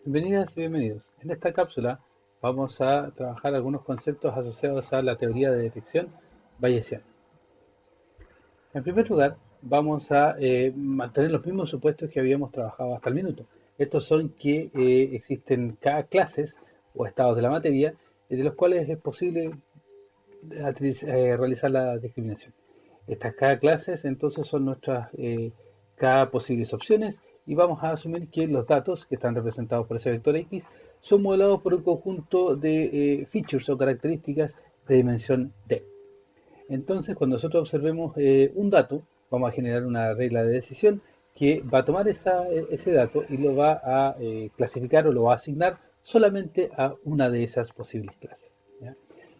Bienvenidas y bienvenidos. En esta cápsula vamos a trabajar algunos conceptos asociados a la teoría de detección bayesiana. En primer lugar, vamos a mantener los mismos supuestos que habíamos trabajado hasta el minuto. Estos son que existen K clases o estados de la materia de los cuales es posible realizar la discriminación. Estas K clases entonces son nuestras K posibles opciones y vamos a asumir que los datos que están representados por ese vector X son modelados por un conjunto de features o características de dimensión D. Entonces, cuando nosotros observemos un dato, vamos a generar una regla de decisión que va a tomar ese dato y lo va a clasificar o lo va a asignar solamente a una de esas posibles clases. ¿Ya?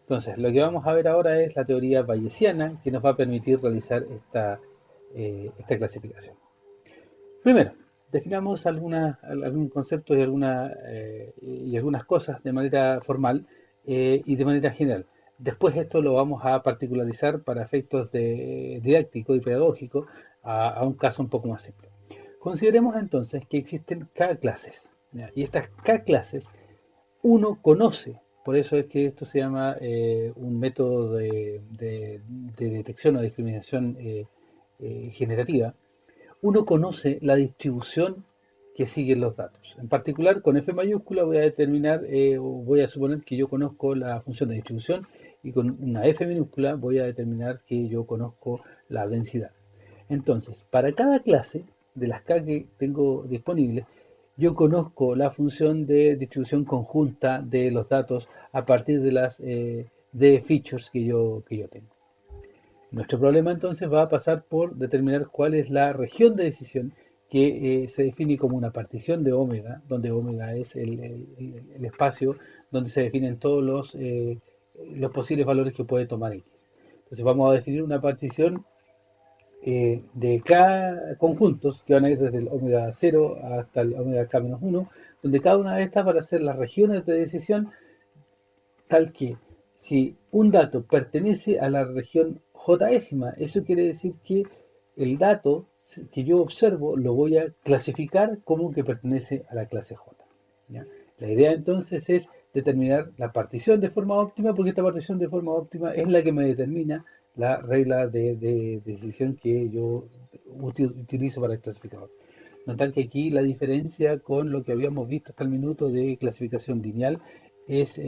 Entonces, lo que vamos a ver ahora es la teoría bayesiana que nos va a permitir realizar esta clasificación. Primero, definamos algún concepto y algunas cosas de manera formal y de manera general. Después esto lo vamos a particularizar para efectos didáctico y pedagógico a un caso un poco más simple. Consideremos entonces que existen K clases, ¿ya? Y estas K clases uno conoce, por eso es que esto se llama un método de detección o discriminación generativa. Uno conoce la distribución que siguen los datos. En particular, con F mayúscula voy a determinar, o voy a suponer que yo conozco la función de distribución y con una F minúscula voy a determinar que yo conozco la densidad. Entonces, para cada clase de las K que tengo disponibles, yo conozco la función de distribución conjunta de los datos a partir de las de features que yo tengo. Nuestro problema entonces va a pasar por determinar cuál es la región de decisión que se define como una partición de ómega, donde ómega es el espacio donde se definen todos los posibles valores que puede tomar X. Entonces vamos a definir una partición de K conjuntos que van a ir desde el omega 0 hasta el omega K-1, donde cada una de estas van a ser las regiones de decisión tal que si un dato pertenece a la región jésima, eso quiere decir que el dato que yo observo lo voy a clasificar como que pertenece a la clase J. ¿Ya? La idea entonces es determinar la partición de forma óptima, porque esta partición de forma óptima es la que me determina la regla de decisión que yo utilizo para el clasificador. Notar que aquí la diferencia con lo que habíamos visto hasta el minuto de clasificación lineal es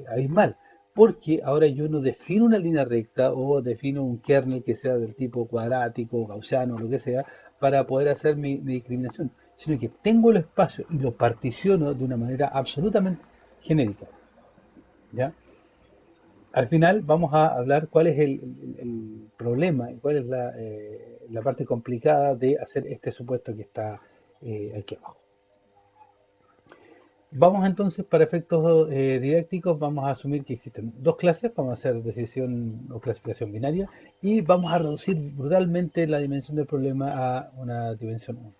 abismal, porque ahora yo no defino una línea recta o defino un kernel que sea del tipo cuadrático, gaussiano, lo que sea, para poder hacer mi discriminación, sino que tengo el espacio y lo particiono de una manera absolutamente genérica. ¿Ya? Al final vamos a hablar cuál es el problema y cuál es la parte complicada de hacer este supuesto que está aquí abajo. Vamos entonces, para efectos didácticos, vamos a asumir que existen dos clases, vamos a hacer decisión o clasificación binaria y vamos a reducir brutalmente la dimensión del problema a una dimensión 1.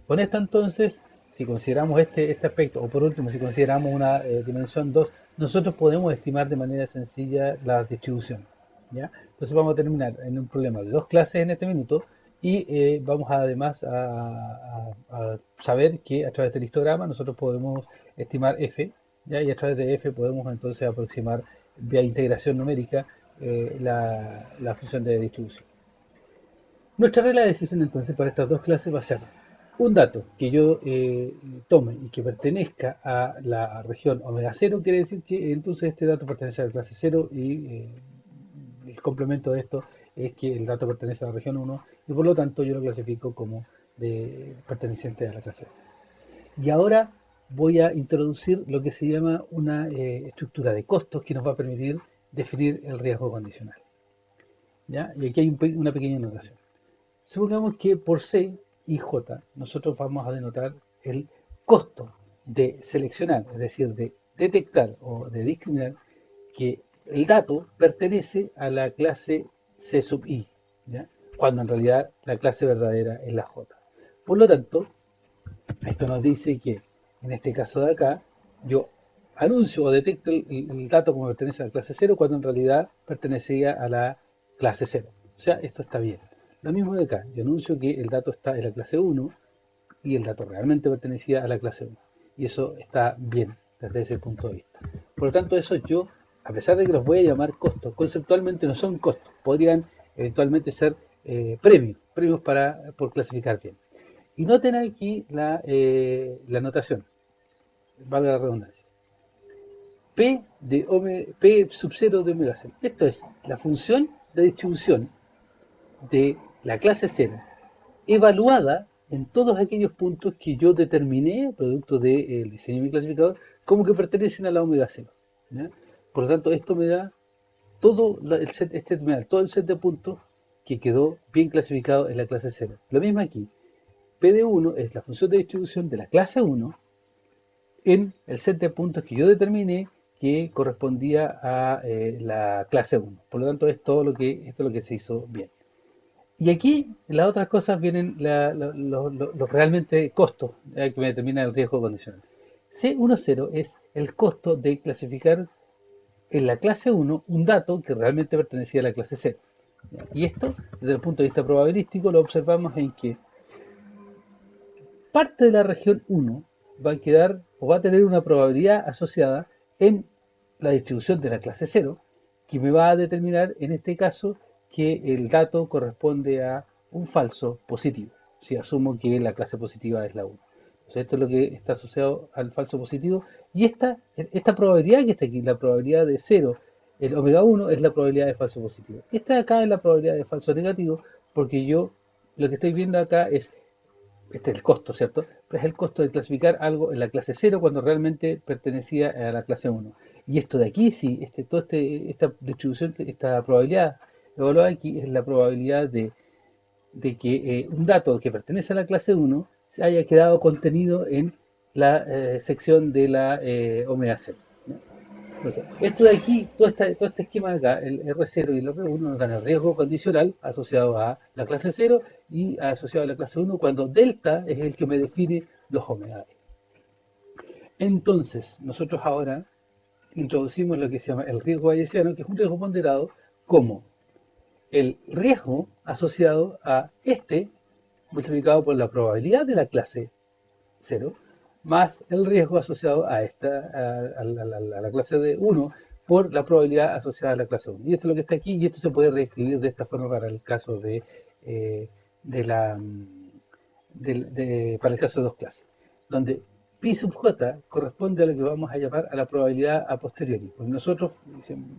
Con esto entonces, si consideramos este aspecto, o por último, si consideramos una dimensión 2, nosotros podemos estimar de manera sencilla la distribución. ¿Ya? Entonces vamos a terminar en un problema de dos clases en este minuto y vamos además a saber que a través del histograma nosotros podemos estimar f, ¿ya? Y a través de f podemos entonces aproximar vía integración numérica la función de distribución. Nuestra regla de decisión entonces para estas dos clases va a ser un dato que yo tome y que pertenezca a la región omega 0, quiere decir que entonces este dato pertenece a la clase 0 y el complemento de esto es que el dato pertenece a la región 1 y por lo tanto yo lo clasifico como perteneciente a la clase 1. Y ahora voy a introducir lo que se llama una estructura de costos que nos va a permitir definir el riesgo condicional. ¿Ya? Y aquí hay una pequeña anotación. Supongamos que por C y J nosotros vamos a denotar el costo de seleccionar, es decir, de detectar o de discriminar que el dato pertenece a la clase C sub I, ¿ya? Cuando en realidad la clase verdadera es la J. Por lo tanto, esto nos dice que en este caso de acá, yo anuncio o detecto el dato como pertenece a la clase 0 cuando en realidad pertenecía a la clase 0. O sea, esto está bien. Lo mismo de acá, yo anuncio que el dato está en la clase 1 y el dato realmente pertenecía a la clase 1. y eso está bien desde ese punto de vista. Por lo tanto, eso yo, a pesar de que los voy a llamar costos, conceptualmente no son costos, podrían eventualmente ser premios por clasificar bien. Y noten aquí la notación, valga la redundancia. P sub 0 de omega 0. Esto es la función de distribución de la clase 0 evaluada en todos aquellos puntos que yo determiné, producto del diseño de mi clasificador, como que pertenecen a la omega 0. ¿Ya? Por lo tanto, esto me da todo el set, me da todo el set de puntos que quedó bien clasificado en la clase 0. Lo mismo aquí. P de 1 es la función de distribución de la clase 1 en el set de puntos que yo determiné que correspondía a la clase 1. Por lo tanto, esto es lo que se hizo bien. Y aquí, en las otras cosas, vienen los realmente costos que me determina el riesgo condicional. C10 es el costo de clasificar en la clase 1 un dato que realmente pertenecía a la clase 0. Y esto, desde el punto de vista probabilístico, lo observamos en que parte de la región 1 va a quedar o va a tener una probabilidad asociada en la distribución de la clase 0, que me va a determinar en este caso que el dato corresponde a un falso positivo, si asumo que la clase positiva es la 1. Entonces esto es lo que está asociado al falso positivo, y esta probabilidad que está aquí, la probabilidad de 0, el omega 1 es la probabilidad de falso positivo. Esta de acá es la probabilidad de falso negativo, porque yo lo que estoy viendo acá es este es el costo, ¿cierto? Pero es el costo de clasificar algo en la clase 0 cuando realmente pertenecía a la clase 1. Y esto de aquí, sí, esta distribución, esta probabilidad evaluada aquí es la probabilidad de que un dato que pertenece a la clase 1 se haya quedado contenido en la sección de la omega 0. Entonces, esto de aquí, todo este esquema de acá, el R0 y el R1 nos dan el riesgo condicional asociado a la clase 0 y asociado a la clase 1, cuando delta es el que me define los omega. Entonces, nosotros ahora introducimos lo que se llama el riesgo bayesiano, que es un riesgo ponderado como el riesgo asociado a este multiplicado por la probabilidad de la clase 0 más el riesgo asociado a la clase de 1 por la probabilidad asociada a la clase 1. Y esto es lo que está aquí, y esto se puede reescribir de esta forma para el caso para el caso de dos clases, donde pi sub j corresponde a lo que vamos a llamar a la probabilidad a posteriori. Pues nosotros,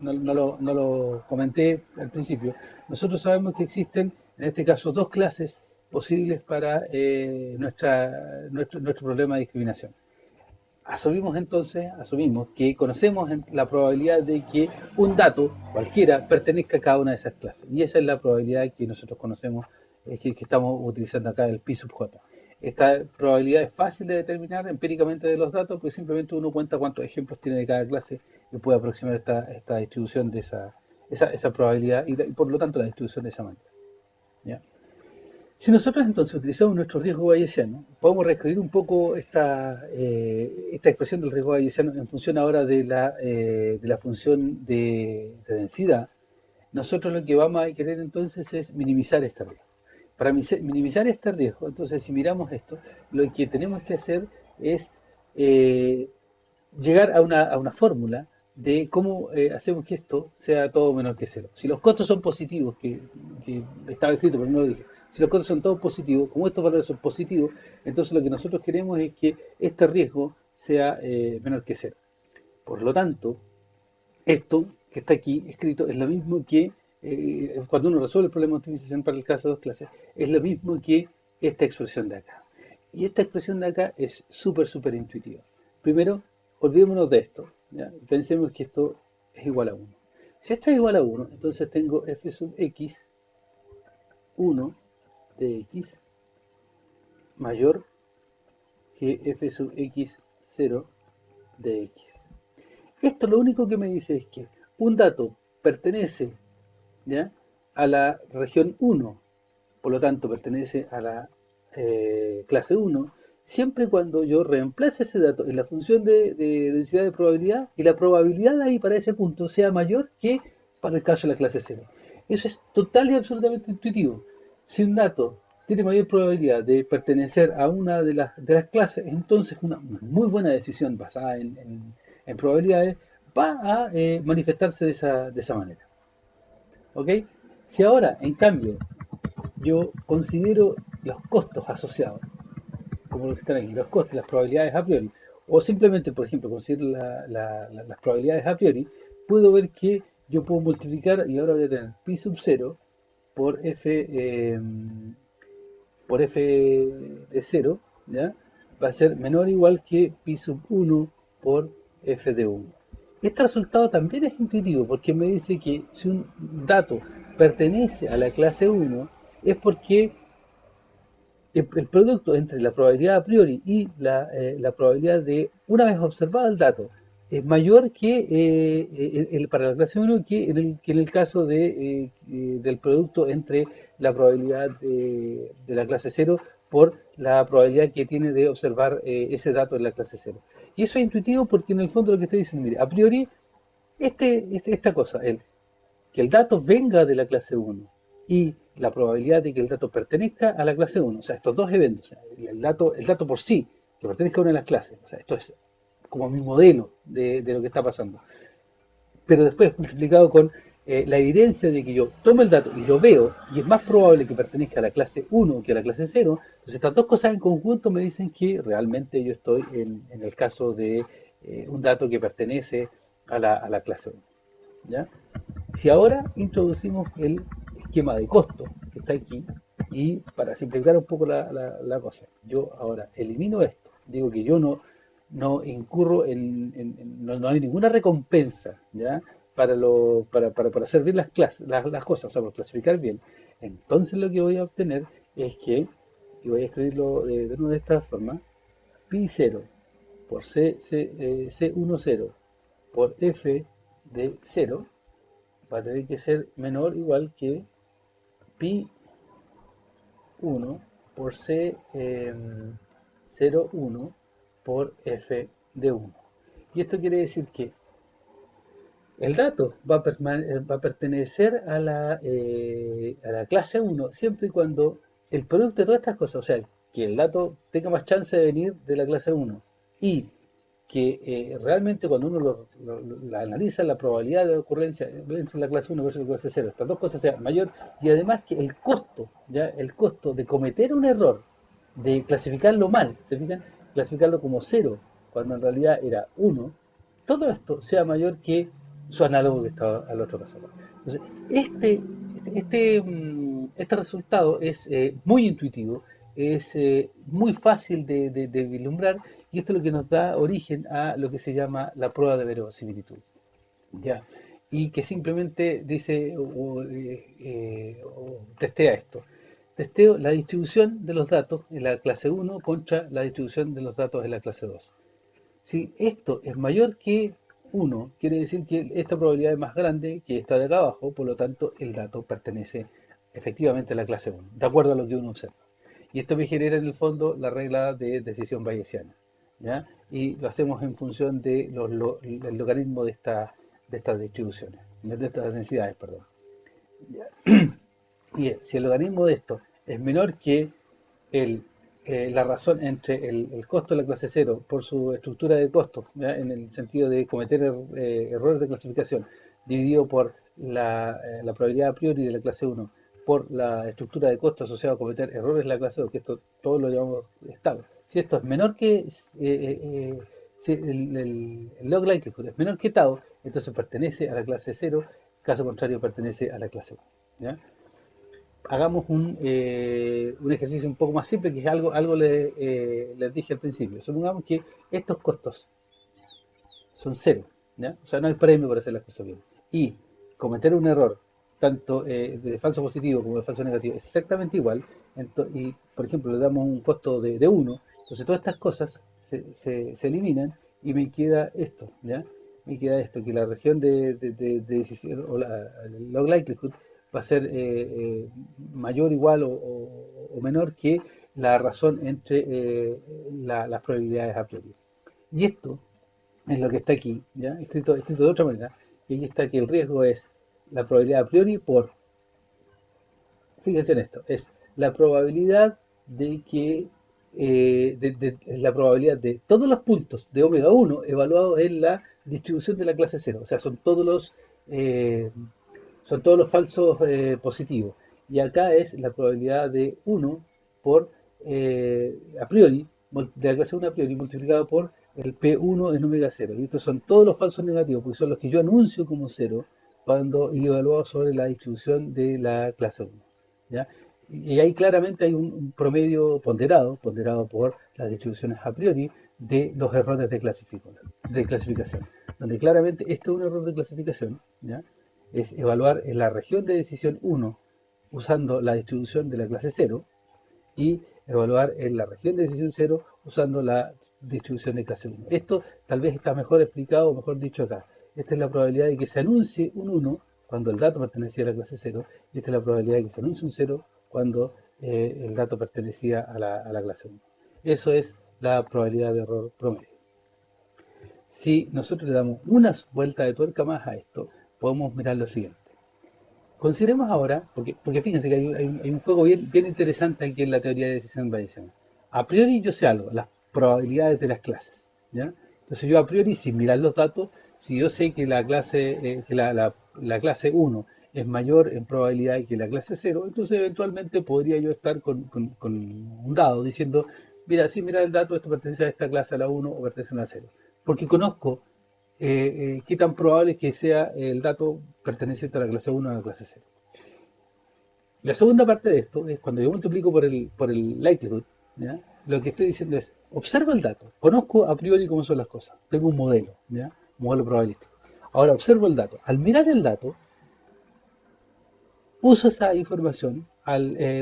no lo comenté al principio, nosotros sabemos que existen, en este caso, dos clases posibles para nuestro problema de discriminación. Asumimos que conocemos la probabilidad de que un dato cualquiera pertenezca a cada una de esas clases. Y esa es la probabilidad que nosotros conocemos, que estamos utilizando acá, el pi sub j. Esta probabilidad es fácil de determinar empíricamente de los datos, porque simplemente uno cuenta cuántos ejemplos tiene de cada clase y puede aproximar esta distribución de esa probabilidad y por lo tanto la distribución de esa manera. ¿Ya? Si nosotros entonces utilizamos nuestro riesgo bayesiano, podemos reescribir un poco esta expresión del riesgo bayesiano en función ahora de la función de densidad. Nosotros lo que vamos a querer entonces es minimizar este riesgo. Para minimizar este riesgo, entonces si miramos esto, lo que tenemos que hacer es llegar a una fórmula de cómo hacemos que esto sea todo menor que cero. Si los costos son positivos, que estaba escrito pero no lo dije, si los costos son todos positivos, como estos valores son positivos, entonces lo que nosotros queremos es que este riesgo sea menor que cero. Por lo tanto, esto que está aquí escrito es lo mismo que cuando uno resuelve el problema de optimización para el caso de dos clases, es lo mismo que esta expresión de acá. Y esta expresión de acá es súper intuitiva. Primero, olvidémonos de esto. ¿Ya? Pensemos que esto es igual a 1. Si esto es igual a 1, entonces tengo f sub x 1 de x mayor que f sub x 0 de x. Esto lo único que me dice es que un dato pertenece, ¿ya?, a la región 1, por lo tanto pertenece a la clase 1, siempre y cuando yo reemplace ese dato en la función de densidad de probabilidad y la probabilidad ahí para ese punto sea mayor que para el caso de la clase 0. Eso es total y absolutamente intuitivo. Si un dato tiene mayor probabilidad de pertenecer a una de las clases, entonces una muy buena decisión basada en probabilidades va a manifestarse de esa manera. ¿Ok? Si ahora, en cambio, yo considero los costos asociados, como los que están aquí, los costos, las probabilidades a priori, o simplemente, por ejemplo, considero las probabilidades a priori, puedo ver que yo puedo multiplicar, y ahora voy a tener pi sub 0 por f de 0, ¿ya? Va a ser menor o igual que pi sub 1 por f de 1. Este resultado también es intuitivo porque me dice que si un dato pertenece a la clase 1 es porque el producto entre la probabilidad a priori y la probabilidad de, una vez observado el dato, es mayor que para la clase 1 que en el caso del producto entre la probabilidad de la clase 0 por la probabilidad que tiene de observar ese dato en la clase 0. Y eso es intuitivo porque en el fondo lo que estoy diciendo, mire, a priori, esta cosa, que el dato venga de la clase 1 y la probabilidad de que el dato pertenezca a la clase 1, o sea, estos dos eventos, o sea, el dato por sí, que pertenezca a una de las clases, o sea, esto es como mi modelo de lo que está pasando, pero después multiplicado con la evidencia de que yo tomo el dato y lo veo, y es más probable que pertenezca a la clase 1 que a la clase 0, entonces estas dos cosas en conjunto me dicen que realmente yo estoy en el caso de un dato que pertenece a la clase 1. ¿Ya? Si ahora introducimos el esquema de costo que está aquí, y para simplificar un poco la cosa, yo ahora elimino esto, digo que yo no incurro no hay ninguna recompensa, ¿ya? Para hacer bien las clases, las cosas, o sea, por clasificar bien. Entonces lo que voy a obtener es que, y voy a escribirlo de nuevo de esta forma, pi 0 por C10 por F de 0 va a tener que ser menor o igual que pi 1 por C 0,1 por F de 1. Y esto quiere decir que el dato va a pertenecer a la clase 1 siempre y cuando el producto de todas estas cosas, o sea, que el dato tenga más chance de venir de la clase 1 y que realmente cuando uno la analiza, la probabilidad de ocurrencia entre la clase 1 versus la clase 0, estas dos cosas sean mayor, y además que el costo, ¿ya? El costo de cometer un error, de clasificarlo mal, ¿se fijan? Clasificarlo como 0, cuando en realidad era 1, todo esto sea mayor que su análogo que estaba al otro caso. Entonces, este resultado es muy intuitivo, es muy fácil de vislumbrar, y esto es lo que nos da origen a lo que se llama la prueba de verosimilitud. ¿Ya? Y que simplemente dice o testea esto. Testeo la distribución de los datos en la clase 1 contra la distribución de los datos en la clase 2. Si esto es mayor que 1, quiere decir que esta probabilidad es más grande que esta de acá abajo, por lo tanto el dato pertenece efectivamente a la clase 1, de acuerdo a lo que uno observa. Y esto me genera en el fondo la regla de decisión bayesiana, ¿ya? Y lo hacemos en función de el logaritmo de estas distribuciones, de estas densidades, perdón. Y si el logaritmo de esto es menor que el, la razón entre el costo de la clase 0 por su estructura de costos, ¿ya? En el sentido de cometer errores de clasificación, dividido por la probabilidad a priori de la clase 1 por la estructura de costos asociada a cometer errores en la clase 2, que esto todo lo llamamos estable. Si esto es menor que si el log likelihood es menor que tau, entonces pertenece a la clase 0, caso contrario pertenece a la clase 1. ¿Ya? Hagamos un ejercicio un poco más simple, que es algo les dije al principio. Supongamos que estos costos son cero, ¿ya? O sea, no hay premio para hacer las cosas bien. Y cometer un error, tanto de falso positivo como de falso negativo, es exactamente igual. Y, por ejemplo, le damos un costo de 1, entonces todas estas cosas se eliminan y me queda esto, ¿ya? Me queda esto, que la región de decisión, o el log likelihood, va a ser mayor, igual o menor que la razón entre las probabilidades a priori. Y esto es lo que está aquí, ¿ya? Escrito de otra manera. Y aquí está que el riesgo es la probabilidad a priori por, fíjense en esto, es la probabilidad de que la probabilidad de todos los puntos de omega 1 evaluados en la distribución de la clase cero. O sea, eh, son todos los falsos positivos. Y acá es la probabilidad de uno por a priori, de la clase 1 a priori, multiplicado por el P1 en omega cero. Y estos son todos los falsos negativos, porque son los que yo anuncio como cero cuando evaluado sobre la distribución de la clase 1. ¿Ya? Y ahí claramente hay un promedio ponderado por las distribuciones a priori de los errores de clasificación, donde claramente este es un error de clasificación, ¿ya? Es evaluar en la región de decisión 1 usando la distribución de la clase 0 y evaluar en la región de decisión 0 usando la distribución de clase 1. Esto tal vez está mejor explicado o mejor dicho acá. Esta es la probabilidad de que se anuncie un 1 cuando el dato pertenecía a la clase 0 y esta es la probabilidad de que se anuncie un 0 cuando el dato pertenecía a la clase 1. Eso es la probabilidad de error promedio. Si nosotros le damos unas vueltas de tuerca más a esto, podemos mirar lo siguiente. Consideremos ahora, porque fíjense que hay un juego bien interesante aquí en la teoría de decisión bayesiana. A priori yo sé algo, las probabilidades de las clases, ¿ya? Entonces yo a priori, sin mirar los datos, si yo sé que la clase 1 es mayor en probabilidad que la clase 0, entonces eventualmente podría yo estar con un dado diciendo, mira, si mira el dato, esto pertenece a esta clase, a la 1 o pertenece a la 0. Porque conozco qué tan probable es que sea el dato perteneciente a la clase 1 o a la clase 0. La segunda parte de esto es cuando yo multiplico por el likelihood, ¿ya? Lo que estoy diciendo es, observo el dato, conozco a priori cómo son las cosas, tengo un modelo, ¿ya? Un modelo probabilístico. Ahora observo el dato. Al mirar el dato, uso esa información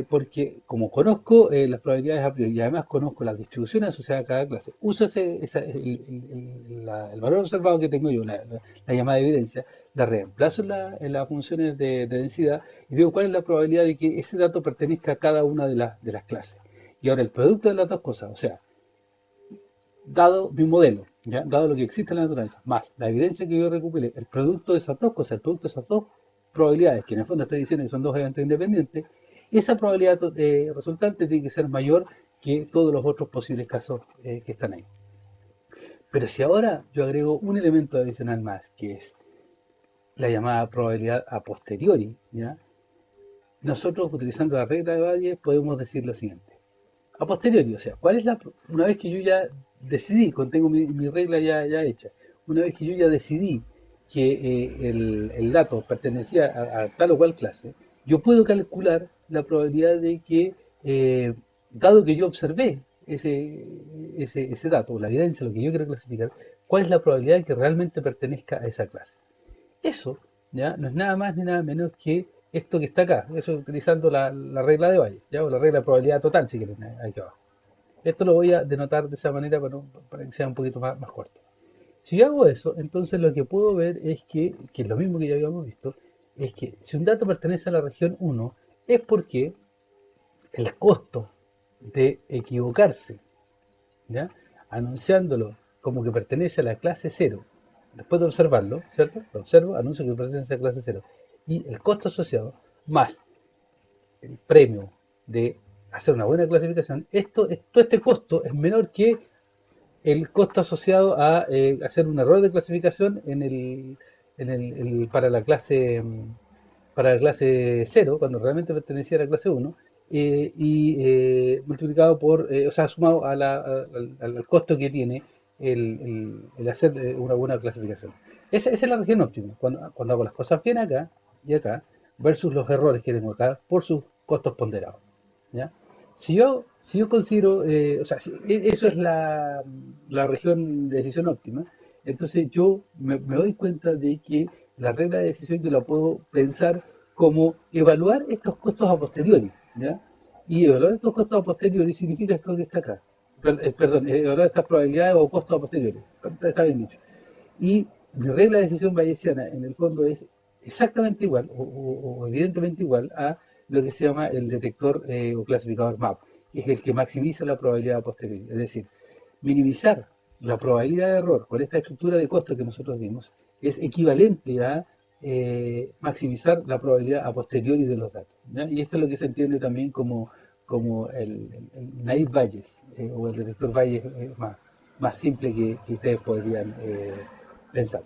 porque como conozco las probabilidades a priori y además conozco las distribuciones asociadas a cada clase, uso el valor observado que tengo yo, la llamada evidencia, la reemplazo en las funciones de densidad y veo cuál es la probabilidad de que ese dato pertenezca a cada una de las clases. Y ahora el producto de las dos cosas, o sea, dado mi modelo, ¿ya? Dado lo que existe en la naturaleza, más la evidencia que yo recopilé, el producto de esas dos cosas, el producto de esas dos probabilidades, que en el fondo estoy diciendo que son dos eventos independientes, esa probabilidad resultante tiene que ser mayor que todos los otros posibles casos que están ahí. Pero si ahora yo agrego un elemento adicional más, que es la llamada probabilidad a posteriori, ¿ya? Nosotros, utilizando la regla de Bayes, podemos decir lo siguiente. A posteriori, o sea, una vez que yo ya decidí, tengo mi regla ya hecha, una vez que yo ya decidí que el dato pertenecía a tal o cual clase, yo puedo calcular la probabilidad de que, dado que yo observé ese dato, la evidencia, lo que yo quiero clasificar, cuál es la probabilidad de que realmente pertenezca a esa clase. Eso, ¿ya? No es nada más ni nada menos que esto que está acá, eso utilizando la regla de Bayes, ¿ya? O la regla de probabilidad total, si quieren, aquí abajo. Esto lo voy a denotar de esa manera para que sea un poquito más corto. Si yo hago eso, entonces lo que puedo ver es que es lo mismo que ya habíamos visto, es que si un dato pertenece a la región 1, es porque el costo de equivocarse, ¿ya? Anunciándolo como que pertenece a la clase 0, después de observarlo, ¿cierto? Lo observo, anuncio que pertenece a la clase 0, y el costo asociado, más el premio de hacer una buena clasificación, todo este costo es menor que el costo asociado a hacer un error de clasificación para la clase 0, cuando realmente pertenecía a la clase 1, multiplicado o sea, sumado al costo que tiene el hacer una buena clasificación. Esa es la región óptima, cuando hago las cosas bien acá y acá, versus los errores que tengo acá por sus costos ponderados, ¿ya? Si yo considero, o sea, eso es la región de decisión óptima, entonces yo me doy cuenta de que la regla de decisión yo la puedo pensar como evaluar estos costos a posteriori, ¿ya? Y evaluar estos costos a posteriori significa esto que está acá. Perdón, evaluar estas probabilidades o costos a posteriori. Está bien dicho. Y mi regla de decisión bayesiana, en el fondo, es exactamente igual, o evidentemente igual, a lo que se llama el detector o clasificador MAP, que es el que maximiza la probabilidad a posteriori. Es decir, minimizar la probabilidad de error con esta estructura de costo que nosotros dimos es equivalente a maximizar la probabilidad a posteriori de los datos, ¿ya? Y esto es lo que se entiende también como como el Naive Bayes o el detector Bayes más simple que ustedes podrían pensar.